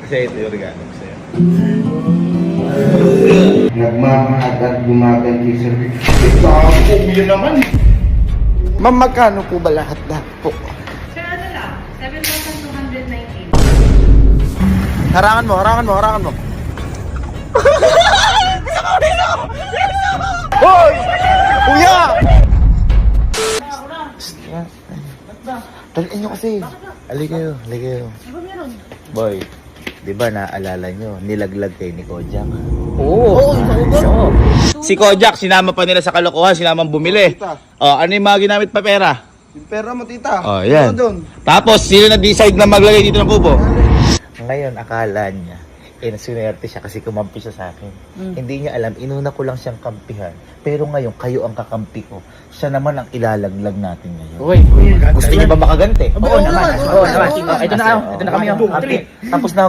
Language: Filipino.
Kasi ito yung regalo ko sa'yo. Nagmamahal at gumaganti sa Yun naman. Ma'am, magkano po ba lahat po? Sir, ano lang? 7,219. Harangan mo. Hoy! Kuya! Taliin nyo kasi. Halika kayo. Boy, di ba naalala nyo, nilaglag kayo ni Kojak? Oo. Si Kojak, sinama pa nila sa kalokohan, sinamang bumili. Oh, ano yung mga ginamit pa pera? Yung pera mo, tita. Oh, yan. Ano doon? Tapos, sino na-decide na maglagay dito ng kubo? Ngayon, akala niya, sinwerte siya kasi kumampi siya sa akin. Hindi niya alam, inuna ko lang siyang kampihan. Pero ngayon, kayo ang kakampi ko. Siya naman ang ilalaglag natin ngayon. Uy, Gusto niyo ba makaganti? oo naman. Ito na kami. Kampi. Tapos na